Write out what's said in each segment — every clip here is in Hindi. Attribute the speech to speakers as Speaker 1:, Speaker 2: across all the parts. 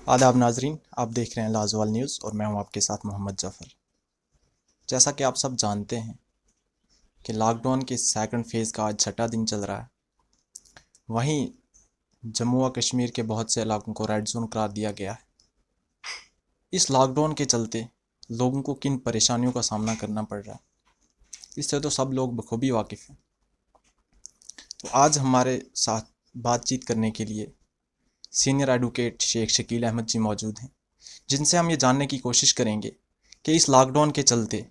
Speaker 1: आदाब नाजरीन, आप देख रहे हैं लाजवाल न्यूज़ और मैं हूं आपके साथ मोहम्मद जाफ़र। जैसा कि आप सब जानते हैं कि लॉकडाउन के सेकंड फेज़ का आज छठा दिन चल रहा है। वहीं जम्मू व कश्मीर के बहुत से इलाकों को रेड जोन करार दिया गया है। इस लॉकडाउन के चलते लोगों को किन परेशानियों का सामना करना पड़ रहा है, इससे तो सब लोग बखूबी वाकिफ़ हैं। तो आज हमारे साथ बातचीत करने के लिए सीनियर एडवोकेट शेख शकील अहमद जी मौजूद हैं, जिनसे हम ये जानने की कोशिश करेंगे कि इस लॉकडाउन के चलते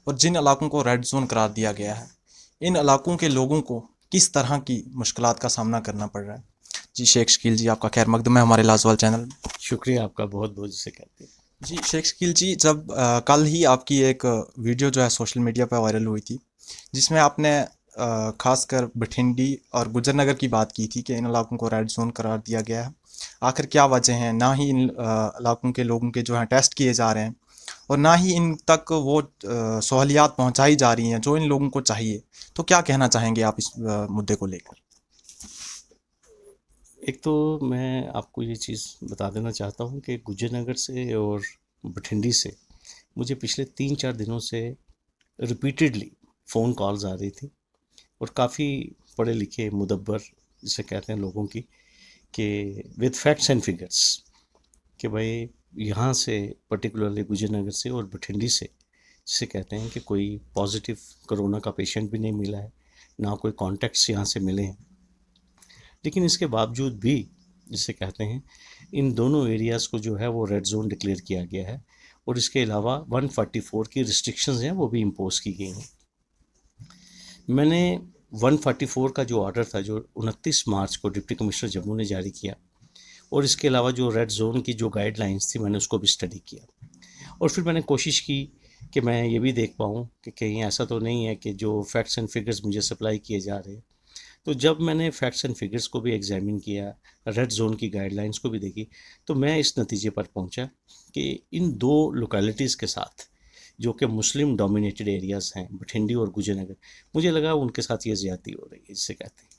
Speaker 1: और जिन इलाकों को रेड जोन करार दिया गया है, इन इलाकों के लोगों को किस तरह की मुश्किलात का सामना करना पड़ रहा है। जी शेख शकील जी, आपका खैर मकदम है हमारे लाजवाल चैनल में।
Speaker 2: शुक्रिया आपका बहुत बहुत जिसे कहते हैं।
Speaker 1: जी शेख शकील जी, जब कल ही आपकी एक वीडियो जो है सोशल मीडिया पर वायरल हुई थी, जिसमें आपने खासकर बठिंडी और गुजरनगर की बात की थी कि इन इलाकों को रेड जोन करार दिया गया है। आखिर क्या वजह है? ना ही इन इलाकों के लोगों के जो हैं टेस्ट किए जा रहे हैं और ना ही इन तक वो सहूलियात पहुंचाई जा रही हैं जो इन लोगों को चाहिए। तो क्या कहना चाहेंगे आप इस मुद्दे को लेकर?
Speaker 2: एक तो मैं आपको ये चीज़ बता देना चाहता हूँ कि गुजरनगर से और बठिंडी से मुझे पिछले 3-4 दिनों से रिपीटेडली फ़ोन कॉल्स आ रही थी और काफ़ी पढ़े लिखे मुदब्बर जिसे कहते हैं लोगों की, कि विद फैक्ट्स एंड फिगर्स, कि भाई यहाँ से पर्टिकुलरली गुजरनगर से और बठिंडी से जिसे कहते हैं कि कोई पॉजिटिव कोरोना का पेशेंट भी नहीं मिला है, ना कोई कॉन्टैक्ट्स यहाँ से मिले हैं। लेकिन इसके बावजूद भी जिसे कहते हैं इन दोनों एरियाज़ को जो है वो रेड जोन डिक्लेयर किया गया है और इसके अलावा 144 की रिस्ट्रिक्शंस हैं वो भी इम्पोज की गई हैं। मैंने 144 का जो ऑर्डर था जो 29 मार्च को डिप्टी कमिश्नर जम्मू ने जारी किया और इसके अलावा जो रेड जोन की जो गाइडलाइंस थी मैंने उसको भी स्टडी किया और फिर मैंने कोशिश की कि मैं ये भी देख पाऊँ कि कहीं ऐसा तो नहीं है कि जो फैक्ट्स एंड फिगर्स मुझे सप्लाई किए जा रहे हैं। तो जब मैंने फैक्ट्स एंड फिगर्स को भी एग्जामिन किया, रेड जोन की गाइडलाइंस को भी देखी, तो मैं इस नतीजे पर पहुंचा कि इन दो लोकेलिटीज़ के साथ जो कि मुस्लिम डोमिनेटेड एरियाज़ हैं, बठिंडी और गुजरनगर, मुझे लगा उनके साथ ये ज़्यादती हो रही है जिसे कहते हैं।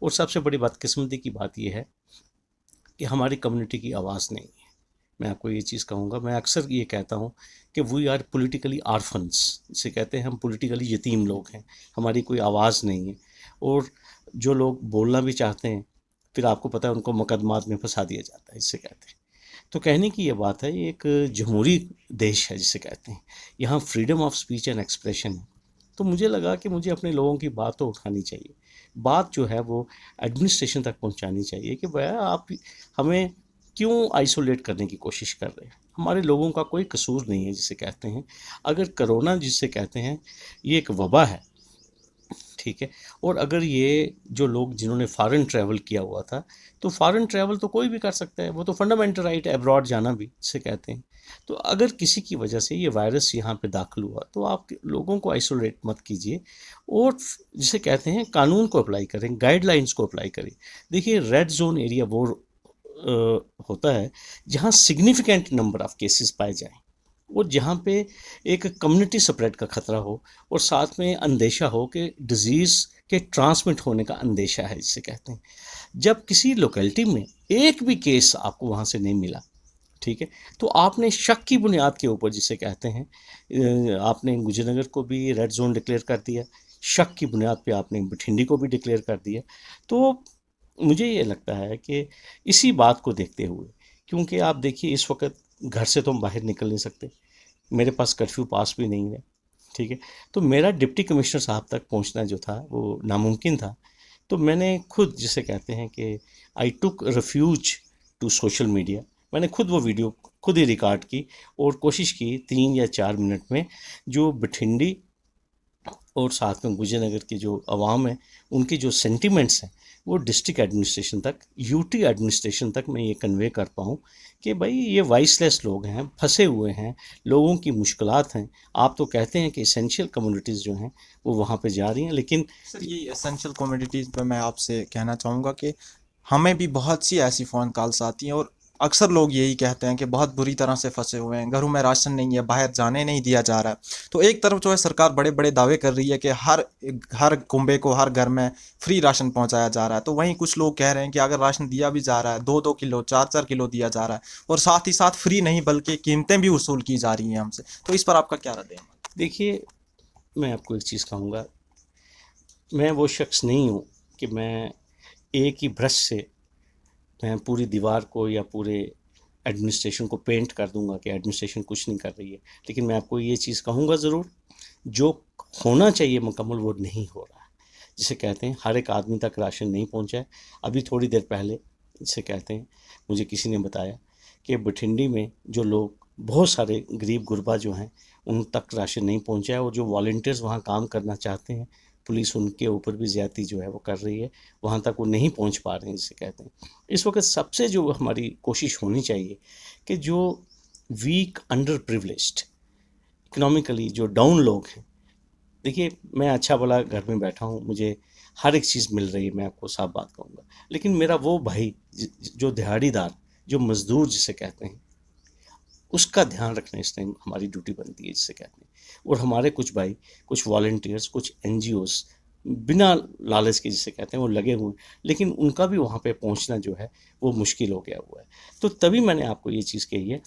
Speaker 2: और सबसे बड़ी बदकिस्मती की बात यह है कि हमारी कम्युनिटी की आवाज़ नहीं है। मैं आपको ये चीज़ कहूँगा, मैं अक्सर ये कहता हूँ कि वी आर पॉलिटिकली आर्फन्स, जिसे कहते हैं हम पॉलिटिकली यतीम लोग हैं, हमारी कोई आवाज़ नहीं है। और जो लोग बोलना भी चाहते हैं फिर आपको पता है उनको मुकदमात में फंसा दिया जाता है जिसे कहते हैं। तो कहने की ये बात है, ये एक जमहूरी देश है जिसे कहते हैं, यहाँ freedom of speech and expression है। तो मुझे लगा कि मुझे अपने लोगों की बात तो उठानी चाहिए, बात जो है वो एडमिनिस्ट्रेशन तक पहुंचानी चाहिए कि भैया आप हमें क्यों आइसोलेट करने की कोशिश कर रहे हैं। हमारे लोगों का कोई कसूर नहीं है जिसे कहते हैं। अगर कोरोना जिसे कहते हैं ये एक वबा है, ठीक है, और अगर ये जो लोग जिन्होंने फ़ॉरेन ट्रैवल किया हुआ था, तो फ़ॉरेन ट्रैवल तो कोई भी कर सकता है, वो तो फंडामेंटल राइट है अब्रॉड जाना भी जिसे कहते हैं। तो अगर किसी की वजह से ये वायरस यहाँ पे दाखिल हुआ तो आप लोगों को आइसोलेट मत कीजिए और जिसे कहते हैं कानून को अप्लाई करें, गाइडलाइंस को अप्लाई करें। देखिए रेड जोन एरिया वो होता है जहाँ सिग्निफिकेंट नंबर ऑफ केसेस पाए जाएं और जहाँ पे एक कम्युनिटी स्प्रेड का खतरा हो और साथ में अंदेशा हो कि डिज़ीज़ के ट्रांसमिट होने का अंदेशा है जिसे कहते हैं। जब किसी लोकेलिटी में एक भी केस आपको वहाँ से नहीं मिला, ठीक है, तो आपने शक की बुनियाद के ऊपर जिसे कहते हैं आपने गुजरनगर को भी रेड जोन डिक्लेयर कर दिया, शक की बुनियाद पे आपने बठिंडी को भी डिक्लेयर कर दिया। तो मुझे ये लगता है कि इसी बात को देखते हुए, क्योंकि आप देखिए इस वक्त घर से तो हम बाहर निकल नहीं सकते, मेरे पास कर्फ्यू पास भी नहीं है, ठीक है, तो मेरा डिप्टी कमिश्नर साहब तक पहुंचना जो था वो नामुमकिन था। तो मैंने खुद जिसे कहते हैं कि आई टुक रेफ्यूज टू सोशल मीडिया, मैंने खुद वो वीडियो खुद ही रिकॉर्ड की और कोशिश की 3 या 4 मिनट में जो बठिंडी और साथ में गुजरनगर की जो आवाम है उनके जो सेंटिमेंट्स हैं वो डिस्ट्रिक्ट एडमिनिस्ट्रेशन तक, यूटी एडमिनिस्ट्रेशन तक मैं ये कन्वे कर पाऊँ कि भाई ये वॉइसलेस लोग हैं, फंसे हुए हैं, लोगों की मुश्किलात हैं। आप तो कहते हैं कि एसेंशियल कम्युनिटीज़ जो हैं वो वहाँ पे जा रही हैं, लेकिन
Speaker 1: सर, ये एसेंशियल कमोडिटीज़ पर मैं आपसे कहना चाहूँगा कि हमें भी बहुत सी ऐसी फ़ोन कॉल्स आती हैं और अक्सर लोग यही कहते हैं कि बहुत बुरी तरह से फंसे हुए हैं, घरों में राशन नहीं है, बाहर जाने नहीं दिया जा रहा है। तो एक तरफ जो है सरकार बड़े बड़े दावे कर रही है कि हर कुंबे को हर घर में फ्री राशन पहुंचाया जा रहा है, तो वहीं कुछ लोग कह रहे हैं कि अगर राशन दिया भी जा रहा है, 2-2 किलो 4-4 किलो दिया जा रहा है, और साथ ही साथ फ्री नहीं बल्कि कीमतें भी वसूल की जा रही हैं हमसे, तो इस पर आपका क्या राय है?
Speaker 2: देखिए, मैं आपको एक चीज़ कहूँगा, मैं वो शख्स नहीं हूँ कि मैं एक ही ब्रश से मैं पूरी दीवार को या पूरे एडमिनिस्ट्रेशन को पेंट कर दूंगा कि एडमिनिस्ट्रेशन कुछ नहीं कर रही है। लेकिन मैं आपको ये चीज़ कहूँगा ज़रूर, जो होना चाहिए मुकम्मल वो नहीं हो रहा है। जिसे कहते हैं हर एक आदमी तक राशन नहीं पहुँचा है। अभी थोड़ी देर पहले जिसे कहते हैं मुझे किसी ने बताया कि बठिंडी में जो लोग बहुत सारे गरीब गुरबा जो हैं उन तक राशन नहीं पहुँचा है, और जो वॉलंटियर्स वहाँ काम करना चाहते हैं पुलिस उनके ऊपर भी ज़्यादती जो है वो कर रही है, वहाँ तक वो नहीं पहुँच पा रहे हैं जिसे कहते हैं। इस वक्त सबसे जो हमारी कोशिश होनी चाहिए कि जो वीक अंडर प्रिविलेज्ड इकोनॉमिकली जो डाउन लोग हैं, देखिए मैं अच्छा भला घर में बैठा हूँ, मुझे हर एक चीज़ मिल रही है, मैं आपको साफ बात कहूँगा, लेकिन मेरा वो भाई जो दिहाड़ीदार जो मज़दूर जिसे कहते हैं उसका ध्यान रखना इस टाइम हमारी ड्यूटी बनती है जिसे कहते हैं। और हमारे कुछ भाई, कुछ वॉलंटियर्स, कुछ एनजीओस बिना लालच के जिसे कहते हैं वो लगे हुए, लेकिन उनका भी वहाँ पे पहुँचना जो है वो मुश्किल हो गया हुआ है। तो तभी मैंने आपको ये चीज़ कही है,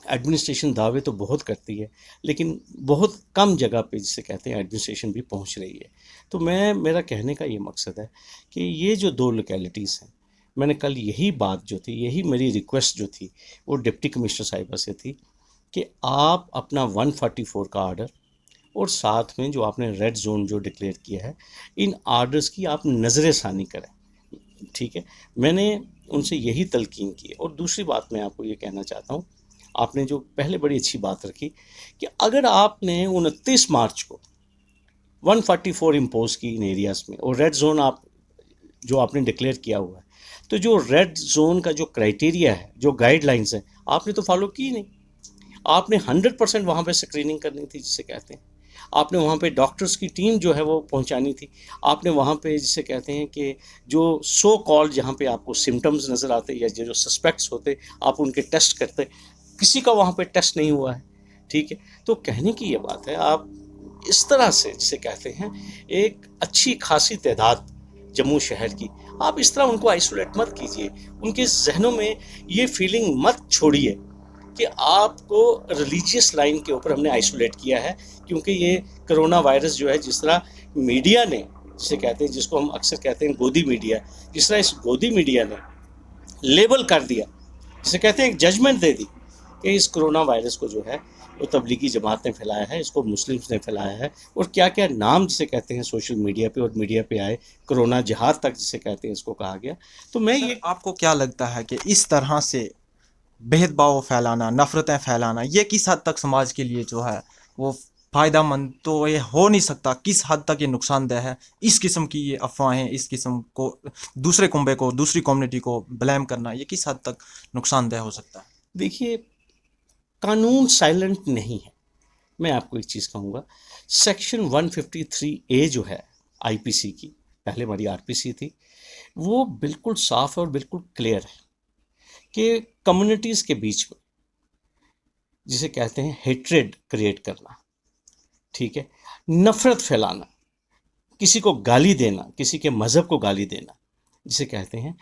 Speaker 2: एडमिनिस्ट्रेशन दावे तो बहुत करती है लेकिन बहुत कम जगह पे जिसे कहते हैं एडमिनिस्ट्रेशन भी पहुँच रही है। तो मेरा कहने का ये मकसद है कि ये जो 2 लोकेलिटीज़ हैं, मैंने कल यही बात जो थी, यही मेरी रिक्वेस्ट जो थी वो डिप्टी कमिश्नर साहिबा से थी कि आप अपना 144 का आर्डर और साथ में जो आपने रेड जोन जो डिक्लेयर किया है, इन आर्डर्स की आप नज़र षानी करें। ठीक है, मैंने उनसे यही तलकीन की है। और दूसरी बात मैं आपको ये कहना चाहता हूँ, आपने जो पहले बड़ी अच्छी बात रखी कि अगर आपने 29 मार्च को 144 इम्पोज की इन एरियाज़ में और रेड जोन आप जो आपने डिक्लेयर किया हुआ है, तो जो रेड जोन का जो क्राइटेरिया है, जो गाइडलाइंस है, आपने तो फॉलो की नहीं। आपने 100% वहाँ पे स्क्रीनिंग करनी थी जिसे कहते हैं, आपने वहाँ पे डॉक्टर्स की टीम जो है वो पहुँचानी थी, आपने वहाँ पे जिसे कहते हैं कि जो सो कॉल जहाँ पे आपको सिम्टम्स नज़र आते या जो सस्पेक्ट्स होते आप उनके टेस्ट करते, किसी का वहाँ पे टेस्ट नहीं हुआ है। ठीक है, तो कहने की ये बात है, आप इस तरह से जिसे कहते हैं एक अच्छी खासी तादाद जम्मू शहर की, आप इस तरह उनको आइसोलेट मत कीजिए, उनके जहनों में ये फीलिंग मत छोड़िए कि आपको रिलीजियस लाइन के ऊपर हमने आइसोलेट किया है। क्योंकि ये कोरोना वायरस जो है, जिस तरह मीडिया ने जिसे कहते हैं, जिसको हम अक्सर कहते हैं गोदी मीडिया, जिस तरह इस गोदी मीडिया ने लेबल कर दिया, जिसे कहते हैं एक जजमेंट दे दी कि इस कोरोना वायरस को जो है वो तबलीगी जमात ने फैलाया है, इसको मुस्लिम्स ने फैलाया है, और क्या क्या नाम जिसे कहते हैं सोशल मीडिया पे और मीडिया पे आए, कोरोना जिहाद तक जिसे कहते हैं इसको कहा गया। तो मैं ये
Speaker 1: आपको क्या लगता है कि इस तरह से भेदभाव फैलाना, नफरतें फैलाना, ये किस हद तक समाज के लिए जो है वो फ़ायदेमंद तो ये हो नहीं सकता, किस हद तक ये नुकसानदेह है? इस किस्म की ये अफवाहें, इस किस्म को दूसरे कुंबे को, दूसरी कम्युनिटी को ब्लेम करना, ये किस हद तक नुकसानदेह हो सकता है?
Speaker 2: देखिए, कानून साइलेंट नहीं है। मैं आपको एक चीज़ कहूँगा, सेक्शन 153A जो है आईपीसी की, पहले हमारी आरपीसी थी, वो बिल्कुल साफ है और बिल्कुल क्लियर है कि कम्युनिटीज़ के बीच में जिसे कहते हैं हेट्रेड क्रिएट करना, ठीक है, नफ़रत फैलाना, किसी को गाली देना, किसी के मज़हब को गाली देना जिसे कहते हैं,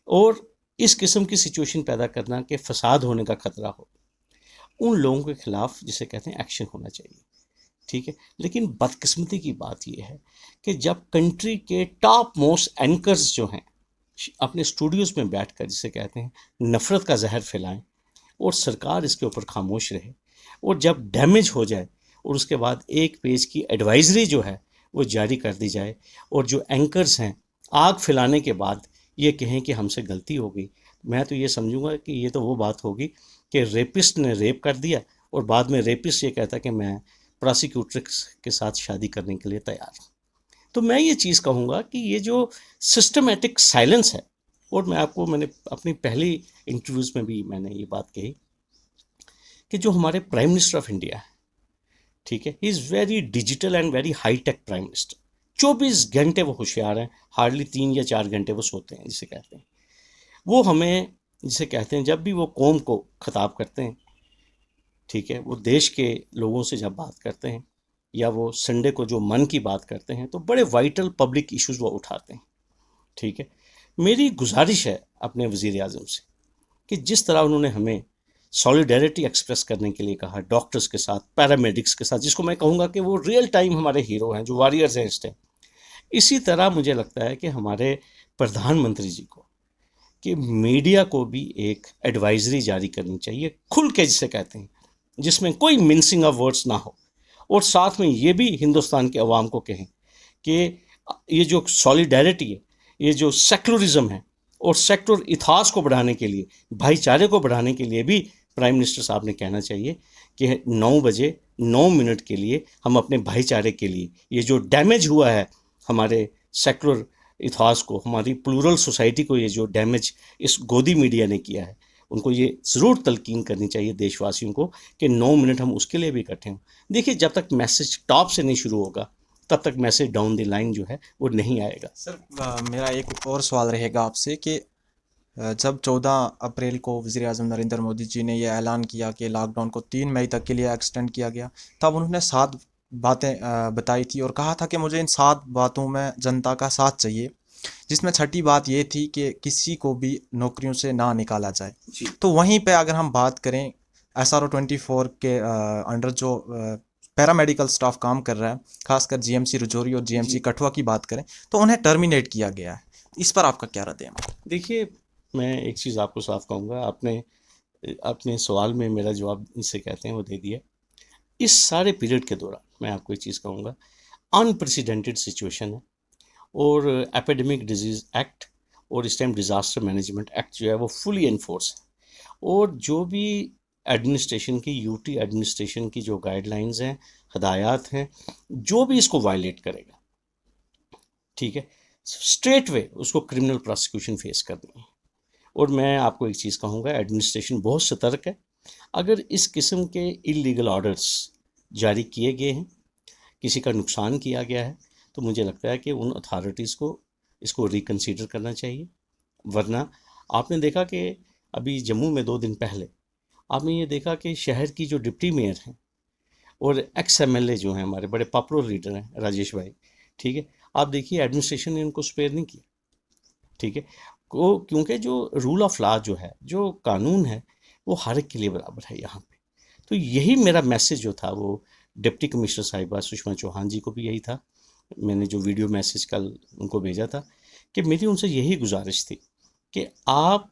Speaker 2: और इस किस्म की सिचुएशन पैदा करना कि फसाद होने का खतरा हो, उन लोगों के खिलाफ जिसे कहते हैं एक्शन होना चाहिए। ठीक है, लेकिन बदकिस्मती की बात यह है कि जब कंट्री के टॉप मोस्ट एंकर्स जो हैं अपने स्टूडियोज़ में बैठकर जिसे कहते हैं नफ़रत का जहर फैलाएं और सरकार इसके ऊपर खामोश रहे, और जब डैमेज हो जाए और उसके बाद एक पेज की एडवाइजरी जो है वो जारी कर दी जाए, और जो एंकर्स हैं आग फैलाने के बाद ये कहें कि हमसे गलती हो गई, मैं तो ये समझूंगा कि ये तो वो बात होगी कि रेपिस्ट ने रेप कर दिया और बाद में रेपिस्ट ये कहता कि मैं प्रोसिक्यूटर के साथ शादी करने के लिए तैयार हूँ। तो मैं ये चीज़ कहूँगा कि ये जो सिस्टमेटिक साइलेंस है, और मैंने अपनी पहली इंटरव्यूज़ में भी मैंने ये बात कही कि जो हमारे प्राइम मिनिस्टर ऑफ इंडिया है, ठीक है, he is very digital and very high tech prime minister. 24 घंटे वो होशियार हैं, हार्डली 3 या 4 घंटे वो सोते हैं जिसे कहते हैं। वो हमें जिसे कहते हैं, जब भी वो कौम को खिताब करते हैं, ठीक है, वो देश के लोगों से जब बात करते हैं या वो संडे को जो मन की बात करते हैं, तो बड़े वाइटल पब्लिक इश्यूज वो उठाते हैं, ठीक है। मेरी गुजारिश है अपने वज़ीर आज़म से कि जिस तरह उन्होंने हमें सॉलिडेरिटी एक्सप्रेस करने के लिए कहा डॉक्टर्स के साथ, पैरामेडिक्स के साथ, जिसको मैं कहूँगा कि वो रियल टाइम हमारे हीरो हैं, जो वॉरियर्स हैं इस टाइम, इसी तरह मुझे लगता है कि हमारे प्रधानमंत्री जी को, कि मीडिया को भी एक एडवाइजरी जारी करनी चाहिए, खुल के जिसे कहते हैं, जिसमें कोई मिन्सिंग ऑफ वर्ड्स ना हो, और साथ में ये भी हिंदुस्तान के अवाम को कहें कि ये जो सॉलिडेरिटी है, ये जो सेक्युलरिज्म है, और सेक्युलर इतिहास को बढ़ाने के लिए, भाईचारे को बढ़ाने के लिए भी प्राइम मिनिस्टर साहब ने कहना चाहिए कि 9 बजे 9 मिनट के लिए हम अपने भाईचारे के लिए, ये जो डैमेज हुआ है हमारे सेक्युलर इतिहास को, हमारी प्लूरल सोसाइटी को, ये जो डैमेज इस गोदी मीडिया ने किया है, उनको ये ज़रूर तलकीन करनी चाहिए देशवासियों को कि 9 मिनट हम उसके लिए भी इकट्ठे हों। देखिए, जब तक मैसेज टॉप से नहीं शुरू होगा, तब तक मैसेज डाउन द लाइन जो है वो नहीं आएगा।
Speaker 1: सर मेरा एक और सवाल रहेगा आपसे कि जब 14 अप्रैल को वज़ीर आज़म नरेंद्र मोदी जी ने यह ऐलान किया कि लॉकडाउन को 3 मई तक के लिए एक्सटेंड किया गया, तब उन्होंने 7 बातें बताई थी और कहा था कि मुझे इन 7 बातों में जनता का साथ चाहिए, जिसमें छठी बात ये थी कि किसी को भी नौकरियों से ना निकाला जाए। तो वहीं पे अगर हम बात करें SRO 24 के अंडर जो पैरामेडिकल स्टाफ काम कर रहा है, खासकर GMC रजौरी और GMC कठुआ की बात करें, तो उन्हें टर्मिनेट किया गया है। इस पर आपका क्या रद्द अमल?
Speaker 2: देखिए, मैं एक चीज़ आपको साफ कहूँगा, आपने अपने सवाल में मेरा जवाब इसे कहते हैं वो दे दिया। इस सारे पीरियड के दौरान मैं आपको एक चीज़ कहूँगा, अनप्रेसिडेंटेड सिचुएशन है, और एपिडेमिक डिजीज़ एक्ट और इस टाइम डिज़ास्टर मैनेजमेंट एक्ट जो है वो फुली इन्फोर्स है, और जो भी एडमिनिस्ट्रेशन की, यूटी एडमिनिस्ट्रेशन की जो गाइडलाइंस हैं, हदायत हैं, जो भी इसको वायलेट करेगा, ठीक है, स्ट्रेट वे उसको क्रिमिनल प्रोसिक्यूशन फेस करनी है। और मैं आपको एक चीज़ कहूँगा, एडमिनिस्ट्रेशन बहुत सतर्क है। अगर इस किस्म के इलीगल ऑर्डर्स जारी किए गए हैं, किसी का नुकसान किया गया है, तो मुझे लगता है कि उन अथॉरिटीज़ को इसको रिकन्सिडर करना चाहिए। वरना आपने देखा कि अभी जम्मू में 2 दिन पहले आपने ये देखा कि शहर की जो डिप्टी मेयर हैं और एक्स MLA जो हैं, हमारे बड़े पॉपुलर लीडर हैं, राजेश भाई, ठीक है, आप देखिए एडमिनिस्ट्रेशन ने उनको स्पेयर नहीं किया, ठीक है, क्योंकि जो रूल ऑफ लॉ जो है, जो कानून है, वो हर एक के लिए बराबर है यहाँ पे। तो यही मेरा मैसेज जो था वो डिप्टी कमिश्नर साहिबा सुषमा चौहान जी को भी यही था। मैंने जो वीडियो मैसेज कल उनको भेजा था कि मेरी उनसे यही गुजारिश थी कि आप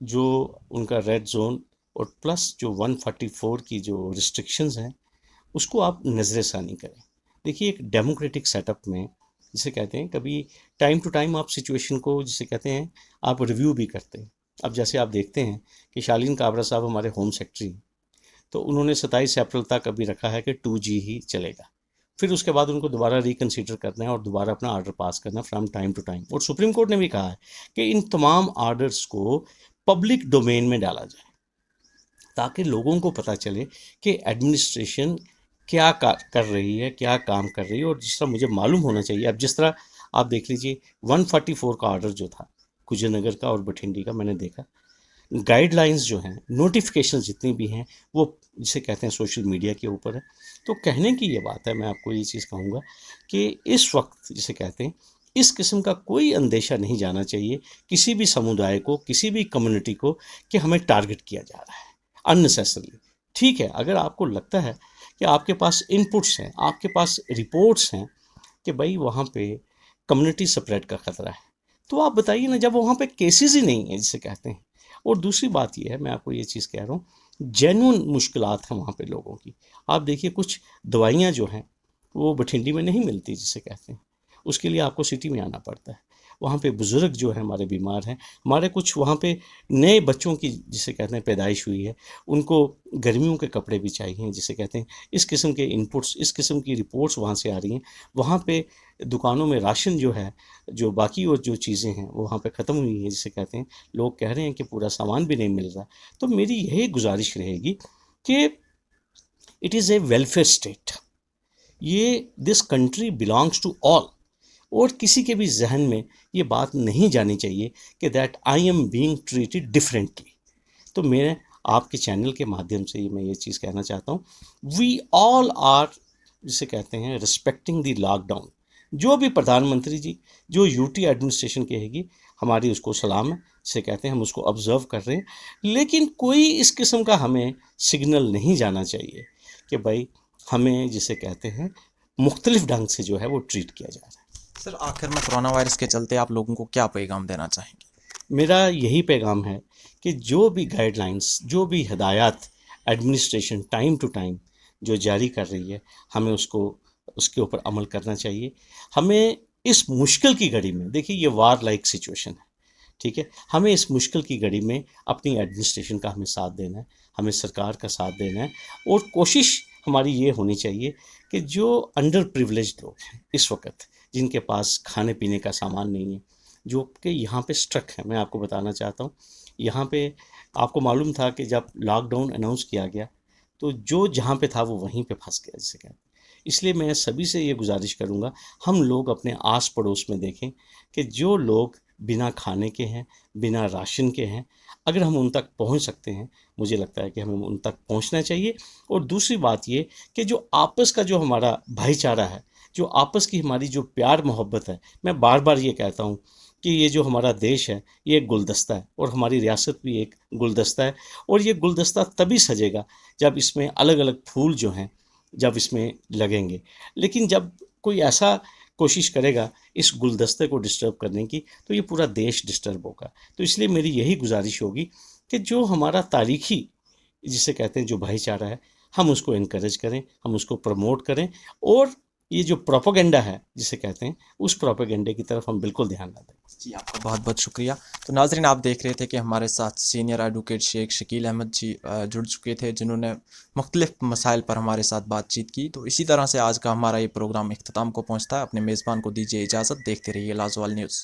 Speaker 2: जो उनका रेड जोन और प्लस जो 144 की जो रिस्ट्रिक्शंस हैं, उसको आप नज़रसानी करें। देखिए, एक डेमोक्रेटिक सेटअप में जिसे कहते हैं, कभी टाइम टू टाइम आप सिचुएशन को जिसे कहते हैं आप रिव्यू भी करते हैं। अब जैसे आप देखते हैं कि शालीन काबरा साहब हमारे होम सेक्रेटरी, तो उन्होंने 27 अप्रैल तक अभी रखा है कि 2G ही चलेगा, फिर उसके बाद उनको दोबारा रिकन्सिडर करना है और दोबारा अपना ऑर्डर पास करना फ्रॉम टाइम टू टाइम। और सुप्रीम कोर्ट ने भी कहा है कि इन तमाम ऑर्डर्स को पब्लिक डोमेन में डाला जाए, ताकि लोगों को पता चले कि एडमिनिस्ट्रेशन क्या कर रही है, क्या काम कर रही है। और जिस तरह मुझे मालूम होना चाहिए, अब जिस तरह आप देख लीजिए 144 का ऑर्डर जो था कुशीनगर का और बठिंडी का, मैंने देखा गाइडलाइंस जो हैं, नोटिफिकेशन जितनी भी हैं, वो जिसे कहते हैं सोशल मीडिया के ऊपर है। तो कहने की ये बात है, मैं आपको ये चीज़ कहूँगा कि इस वक्त जिसे कहते हैं, इस किस्म का कोई अंदेशा नहीं जाना चाहिए किसी भी समुदाय को, किसी भी कम्युनिटी को, कि हमें टारगेट किया जा रहा है अननेसेसरली। ठीक है, अगर आपको लगता है कि आपके पास इनपुट्स हैं, आपके पास रिपोर्ट्स हैं कि भाई वहाँ पे कम्युनिटी स्प्रेड का ख़तरा है, तो आप बताइए ना, जब वहाँ पे केसेस ही नहीं है जिसे कहते हैं। और दूसरी बात ये है, मैं आपको ये चीज़ कह रहा हूँ, जेन्युइन मुश्किलात हैं वहाँ पे लोगों की। आप देखिए, कुछ दवाइयाँ जो हैं वो बठिंडी में नहीं मिलती जिसे कहते हैं, उसके लिए आपको सिटी में आना पड़ता है। वहाँ पे बुज़ुर्ग जो है हमारे बीमार हैं, हमारे कुछ वहाँ पे नए बच्चों की जिसे कहते हैं पैदाइश हुई है, उनको गर्मियों के कपड़े भी चाहिए जिसे कहते हैं। इस किस्म के इनपुट्स, इस किस्म की रिपोर्ट्स वहाँ से आ रही हैं। वहाँ पे दुकानों में राशन जो है, जो बाकी और जो चीज़ें हैं वो वहाँ पे ख़त्म हुई हैं जिसे कहते हैं। लोग कह रहे हैं कि पूरा सामान भी नहीं मिल रहा। तो मेरी यही गुजारिश रहेगी कि it is a welfare state, ये this country belongs to all. और किसी के भी जहन में ये बात नहीं जानी चाहिए कि that I am being treated differently. तो मैं आपके चैनल के माध्यम से मैं ये चीज़ कहना चाहता हूँ, वी ऑल आर, जिसे कहते हैं, रिस्पेक्टिंग द लॉकडाउन। जो भी प्रधानमंत्री जी, जो यूटी एडमिनिस्ट्रेशन कहेगी, हमारी उसको सलाम है, जिसे कहते हैं हम उसको ऑब्जर्व कर रहे हैं। लेकिन कोई इस किस्म का हमें सिग्नल नहीं जाना चाहिए कि भाई हमें, जिसे कहते हैं, मुख्तलिफ ढंग से जो है वो ट्रीट किया जा रहा है।
Speaker 1: सर, आखिर में कोरोना वायरस के चलते आप लोगों को क्या पैगाम देना चाहेंगे?
Speaker 2: मेरा यही पैगाम है कि जो भी गाइडलाइंस, जो भी हिदायत एडमिनिस्ट्रेशन टाइम टू टाइम जो जारी कर रही है, हमें उसके ऊपर अमल करना चाहिए। हमें इस मुश्किल की घड़ी में, देखिए ये वार लाइक सिचुएशन है, ठीक है, हमें इस मुश्किल की घड़ी में अपनी एडमिनिस्ट्रेशन का हमें साथ देना है, हमें सरकार का साथ देना है। और कोशिश हमारी ये होनी चाहिए कि जो अंडर प्रिविलेज्ड लोग हैं इस वक्त, जिनके पास खाने पीने का सामान नहीं है, जो कि यहाँ पे स्ट्रक है, मैं आपको बताना चाहता हूँ, यहाँ पे आपको मालूम था कि जब लॉकडाउन अनाउंस किया गया तो जो जहाँ पे था वो वहीं पे फंस गया, जिसे कहते हैं। इसलिए मैं सभी से ये गुजारिश करूँगा, हम लोग अपने आस पड़ोस में देखें कि जो लोग बिना खाने के हैं, बिना राशन के हैं, अगर हम उन तक पहुंच सकते हैं, मुझे लगता है कि हमें उन तक पहुंचना चाहिए। और दूसरी बात ये कि जो आपस का जो हमारा भाईचारा है, जो आपस की हमारी जो प्यार मोहब्बत है, मैं बार बार ये कहता हूँ कि ये जो हमारा देश है ये एक गुलदस्ता है, और हमारी रियासत भी एक गुलदस्ता है। और ये गुलदस्ता तभी सजेगा जब इसमें अलग अलग फूल जो हैं, जब इसमें लगेंगे। लेकिन जब कोई ऐसा कोशिश करेगा इस गुलदस्ते को डिस्टर्ब करने की, तो ये पूरा देश डिस्टर्ब होगा। तो इसलिए मेरी यही गुजारिश होगी कि जो हमारा तारीखी, जिसे कहते हैं, जो भाईचारा है, हम उसको इनकरेज करें, हम उसको प्रमोट करें। और ये जो प्रोपेगेंडा है, जिसे कहते हैं, उस प्रोपेगेंडे की तरफ हम बिल्कुल ध्यान ना दें।
Speaker 1: जी, आपका बहुत बहुत शुक्रिया। तो नाज़रीन, आप देख रहे थे कि हमारे साथ सीनियर एडवोकेट शेख शकील अहमद जी जुड़ चुके थे, जिन्होंने मुख्तलिफ मसाइल पर हमारे साथ बातचीत की। तो इसी तरह से आज का हमारा ये प्रोग्राम इख्तिताम को पहुँचता है। अपने मेज़बान को दीजिए इजाज़त। देखते रहिए लाजवाल न्यूज़।